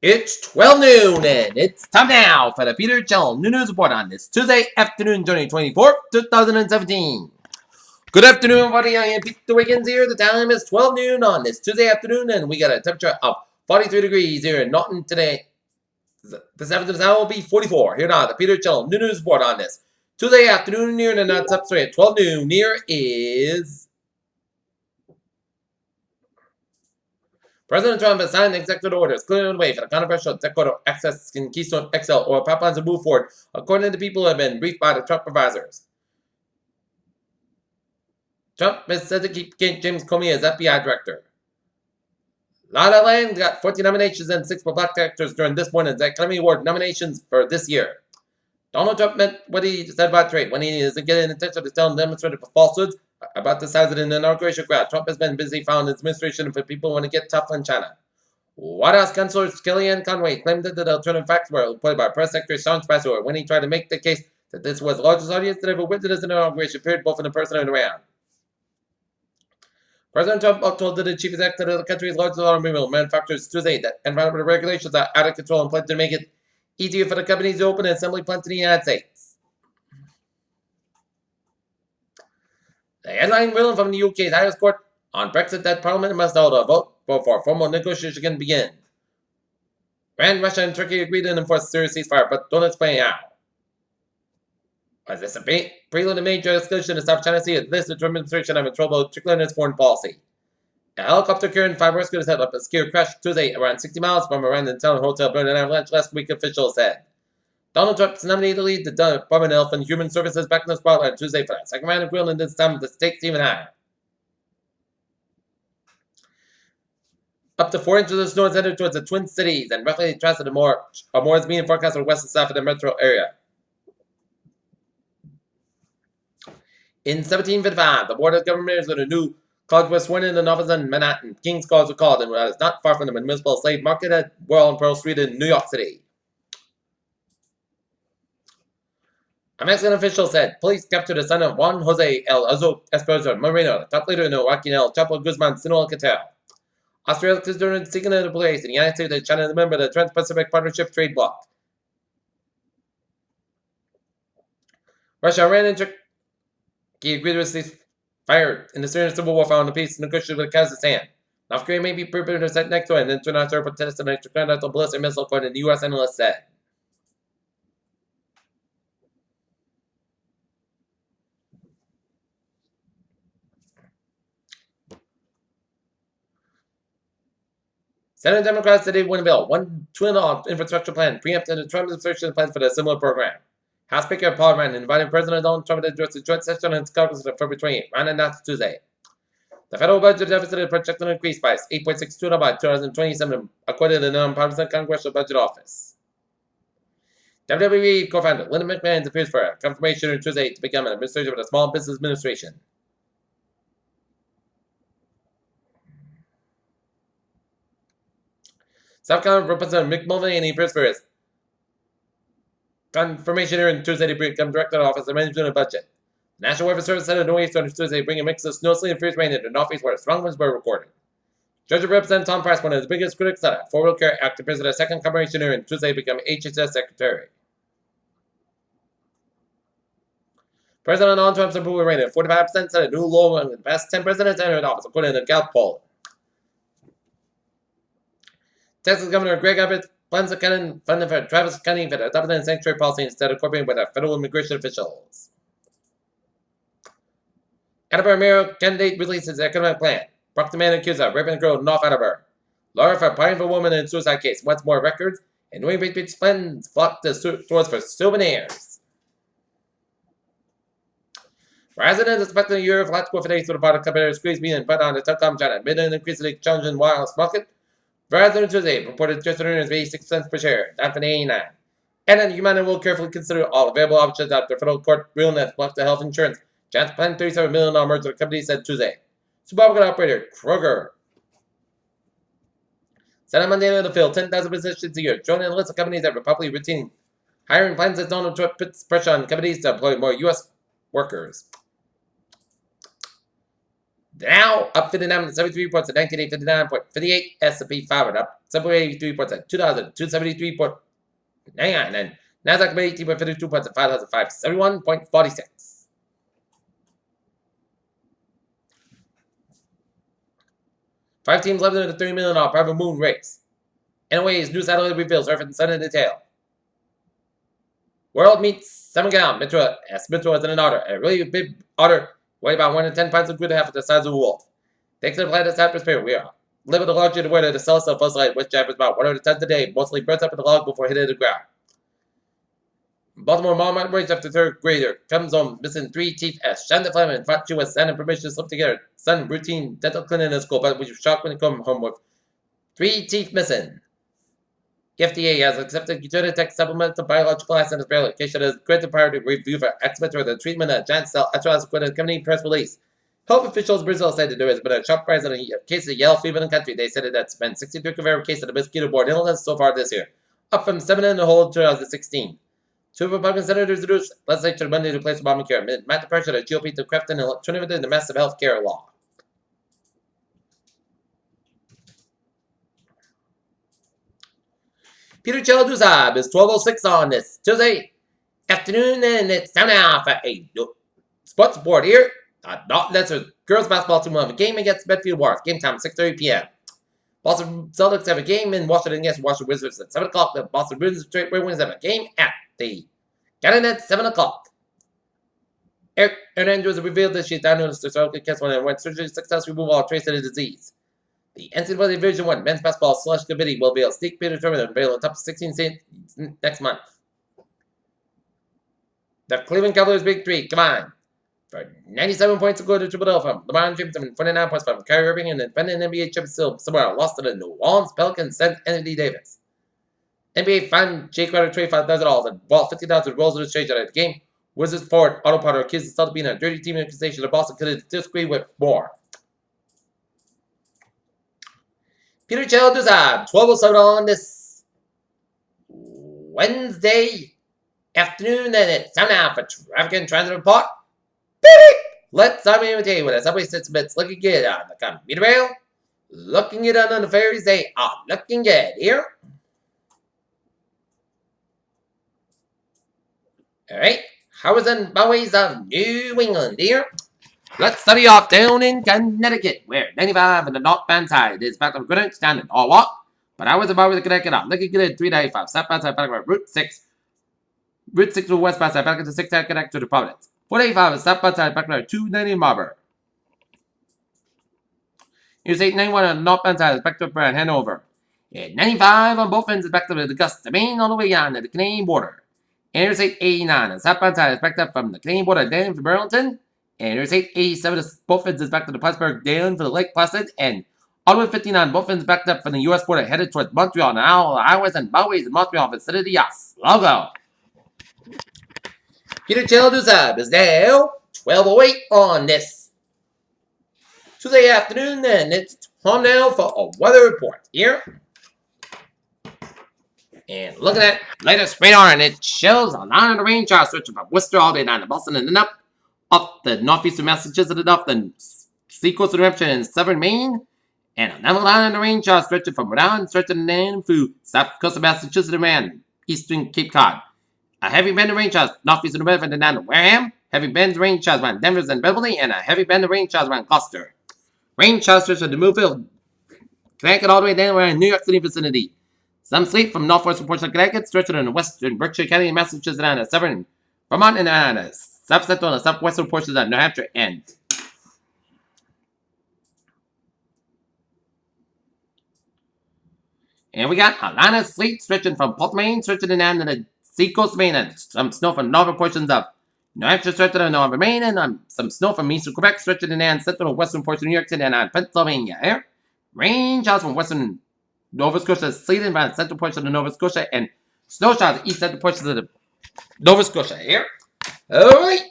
It's 12 noon, and it's time now for the Peter Channel News Report on this Tuesday afternoon, January 24th, 2017. Good afternoon, everybody. I am Peter Wiggins here. The time is 12 noon on this Tuesday afternoon, and we got a temperature of 43 degrees here in Norton today. This afternoon will be 44. Here now, the Peter Channel News Report on this Tuesday afternoon here in the Nuts Up at 12 noon. Here is President Trump has signed executive orders clearing the way for the controversial Dakota Access in Keystone XL or pipelines to move forward, according to the people who have been briefed by the Trump advisors. Trump has said to keep James Comey as FBI director. La La Land got 14 nominations and 6 for black actors during this morning's Academy Award nominations for this year. Donald Trump meant what he said about trade when he isn't getting attention to tell demonstrated for falsehoods about the size of the inauguration crowd. Trump has been busy found his administration for people who want to get tough on China. White House Counsellor Kellyanne Conway claimed that the alternative facts were reported by Press Secretary Sean Spicer when he tried to make the case that this was the largest audience that ever witnessed an inauguration period, both in person and around. President Trump told the chief executive of the country's largest automobile manufacturers Tuesday that environmental regulations are out of control and pledged to make it easier for the companies to open an assembly plant in the United States. The headline ruling from the UK's highest court on Brexit that Parliament must hold a vote before formal negotiations can begin. Iran, Russia, and Turkey agreed to enforce a serious ceasefire, but don't explain how. Was this a prelude to major escalation in the South China Sea? This the Trump administration having trouble trickling its foreign policy. A helicopter carrying 5 rescuers set up a scare crash Tuesday around 60 miles from a random town hotel during an avalanche last week, officials said. Donald Trump's nominee to lead the Department of Health and Human Services back in the spotlight Tuesday for that second round of grilling, this time the stakes even higher. Up to 4 inches of snow is headed towards the Twin Cities, and roughly twice of more is being forecast for west and south of the metro area. In 1755, the board of governors of the new college was sworn in office in Manhattan. King's College was called, and was not far from the municipal slave market at World and Pearl Street in New York City. A Mexican official said police captured the son of Juan Jose El Oso Esparza Moreno, the top leader in the Joaquin El Chapo Guzman Sinaloa cartel. Australia is considering seeking into place in the United States and China is a member of the Trans-Pacific Partnership trade bloc. Russia ran into Turkey agreed to cease fire in the Syrian civil war found a peace negotiated with Kazakhstan. North Korea may be prepared to sit next to an international protest and intercontinental ballistic missile, according to the U.S. analyst said. Senate Democrats said they win a bill, $1 trillion infrastructure plan, preempted the Trump administration plans for a similar program. House Speaker Paul Ryan invited President Donald Trump to address the joint session in Congress on February 28. Ryan announced Tuesday. The federal budget deficit is projected to increase by $8.6 trillion by 2027, according to the nonpartisan Congressional Budget Office. WWE co-founder Linda McMahon appears for a confirmation on Tuesday to become an administrator of the Small Business Administration. South Carolina Representative Mick Mulvaney appears for his confirmation here on Tuesday to become director of the Office of Management and Budget. The National Weather Service said in Northeast on Tuesday to bring a mix of snow, sleet, and fierce rain into the Northeast where strong winds were recorded. Georgia Representative Tom Price, one of the biggest critics of the four-wheel care act, appears at a second confirmation here on Tuesday to become HHS Secretary. President Donald Trump's approval rating at 45% set a new low among the past 10 presidents entered office, according to the Gallup poll. Texas Governor Greg Abbott plans to cut in funding for Travis County for the adopting a sanctuary policy instead of cooperating with federal immigration officials. Attleboro mayor candidate releases economic plan. Brock the man accused of raping a girl in North Attleboro. Lawyer for applying for a woman in a suicide case wants more records, and New England Patriots plans block the stores for souvenirs. Residents expecting a year of hot for days to the product competitor squeeze being put on the telecom China amid an increasingly challenging wireless market. Verizon Tuesday reported just earnings of 86 cents per share, down from 89. And then Humana will carefully consider all available options after federal court ruling that blocked the health insurance. Giants planned $37 million merger, the company said Tuesday. Supermarket operator Kroger said on Monday to fill 10,000 positions a year, joining a list of companies that were publicly routine hiring plans as Donald Trump puts pressure on companies to employ more U.S. workers. Now up 59 at 73 points at 19,859.58. S&P 500 up 783 points at 2,273.99. And Nasdaq made 18.52 points at 5,571.46. Five teams left in the $30 million private moon race. Anyways, new satellite reveals Earth and Sun in detail. World meets Senegal. Metro as an otter. A really big otter, weighed about 1 in 10 pounds of good, half of the size of a wolf. Thanks to the planet's atmosphere, we are living the larger where the celestial light, which averages about 100 tons a day, mostly burns up in the log before hitting the ground. Baltimore mom raised after third grader comes home missing 3 teeth as Shonda Fleming thought she was sending permission to slip together. Son routine dental cleaning in school, but was shocked when he come home with 3 teeth missing. FDA has accepted genetic supplemental biological assets verification as granted priority review for expert the treatment of giant cell atherosclerosis company press release. Health officials in Brazil said that there has been a sharp rise in a case of yellow fever in the country. They said that that's been 63 confirmed cases of the mosquito-borne illness so far this year, up from 7 in the whole 2016. 2 Republican senators introduced legislation Monday to replace Obamacare amid the pressure of the GOP to craft an alternative to the massive health care law. Peter Chelduzab is 12:06 on this Tuesday afternoon, and it's time now for a sports report here. Not Lesser girls basketball team will have a game against Medfield Wars. Game time 6:30 p.m. Boston Celtics have a game in Washington against Washington Wizards at 7 o'clock. The Boston Bruins Wings have a game at the Garden at 7 o'clock. Eric Hernandez revealed that she's diagnosed with cervical cancer and went surgery successfully remove all trace of the disease. The NCAA Division I men's basketball slush committee will be a sneak peek tournament available in the top 16 states next month. The Cleveland Cavaliers Big Three combined for 97 points to go to Triple Double from LeBron James and 29 points from Kyrie Irving, and the defending NBA champion somewhere lost to the New Orleans Pelicans sent Anthony Davis. NBA fan Jay Crowder trade $5,000 and bought $50,000 rolls of the trade out of the game. Wizards forward Otto Potter accused himself of being a dirty team accusation of Boston could disagree with more. Peter Chelduzab, 12:07 on this Wednesday afternoon, and it's time now for Traffic and Transit Report. Let's tell you what a subway systems looking good on the commuter rail. Looking good on the ferries, they are looking good here. Alright, highways and byways of New England here. Let's study off down in Connecticut, where 95 on the northbound side is back to Greenwich down in Norwalk. But I was about to Connecticut up. Looking good at 395, southbound side back to Route 6. Route 6 to westbound side back to 6 side connect to the Providence. 485 is southbound side back to 290 Marlborough. Here's 891 on the northbound side is back to Brand Hanover. And 95 on both ends is back to the Augusta, Maine, all the way on to the Canadian border. Interstate 89 on southbound side is back up from the Canadian border down to Burlington. And Interstate 87 both ends is back to the Plattsburgh down to the Lake Placid. And all the way 59 both ends backed up from the U.S. border headed towards Montreal. Now the highways and byways in Montreal vicinity of Sligo. Peter Chelduzab is now 12:08 on this Tuesday afternoon, and it's time now for a weather report here. And looking at latest radar, and it shows a line of the rain chart stretching from Worcester all the way down to Boston and then up the northeastern Massachusetts and up the seacoast of New Hampshire and southern Maine. And another line of the rain chart stretching from Rhode Island, stretching down through south coast of Massachusetts and eastern Cape Cod. A heavy band of rain showers northeast of New Bedford and down to Wareham. Heavy band of rain showers around Denver and Beverly, and a heavy band of rain showers around Gloucester. Rain showers stretch from the Millfield, Connecticut all the way down around New York City vicinity. Some sleep from northwestern portion of Connecticut, stretching in the western Berkshire County and Massachusetts and the southern Vermont and the south central and southwestern portions of New Hampshire and we got a line of sleet stretching from Portland, Maine, stretching down to the seacoast of Maine, and some snow from northern portions of New Hampshire, stretching to northern Maine, and some snow from eastern Quebec, stretching down central and western portions of New York City and Pennsylvania. Here, rain showers from western Nova Scotia, sleeting around central portions of Nova Scotia, and snow showers east central portions of the Nova Scotia. Here, all right.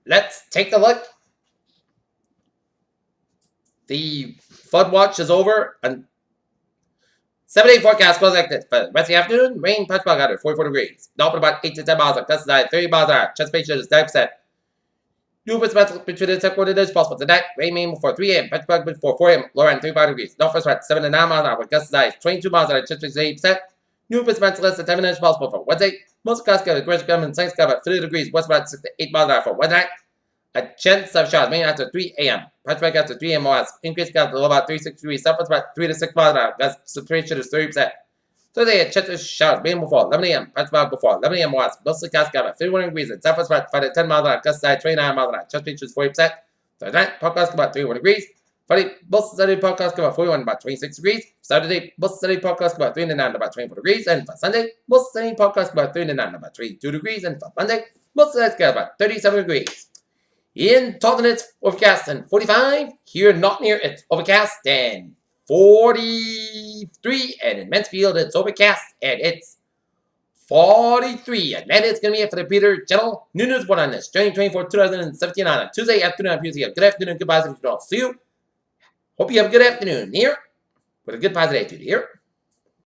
Let's take a look. The flood watch is over, and 7-day forecast goes like this. For the rest of the afternoon, rain, punch bug under 44 degrees. North about 8 to 10 miles, gusty side 30 miles an hour. Chance patient is 9%. New first battle between the second quarter is possible tonight. Rain main before 3 a.m. Patchwork before 4 a.m. Lower end 35 degrees. North first wind 7 to 9 miles an hour with gust size 22 miles an hour. Chance of 8%. New first battle less than 10 minutes possible for Wednesday. Most clouds cover the Greenwich government science cover 30 degrees. West wind 6 to 8 miles an hour for Wednesday. A chance of showers mainly after 3 a.m. Patchwork after 3 a.m. West. Increased clouds below about 36 degrees. Southwest about 3 to 6 miles an hour. Gust concentration is 30%. Thursday, a chance of showers mainly before 11 a.m. Patchwork before 11 a.m. West. Mostly clouds cover 31 degrees. And southwest about 5 to 10 miles an hour. Gust size 29 miles an hour. Chance of is 40%. Thursday night, podcast about 31 degrees. Friday, most Saturday podcast about 41 about 26 degrees. Saturday, most Saturday podcast about 39 about 24 degrees. And for Sunday, most Sunday podcast about 39 about 32 degrees. And for Monday, most Saturday about 37 degrees. In Taunton, it's overcast and 45. Here in Nottingham, it's overcast and 43. And in Mansfield, it's overcast and it's 43. And that is going to be it for the Peter Channel New News One on this January 24, 2017 on a Tuesday afternoon. I'm Good afternoon, goodbye. See you. Hope you have a good afternoon here with a good positive attitude here.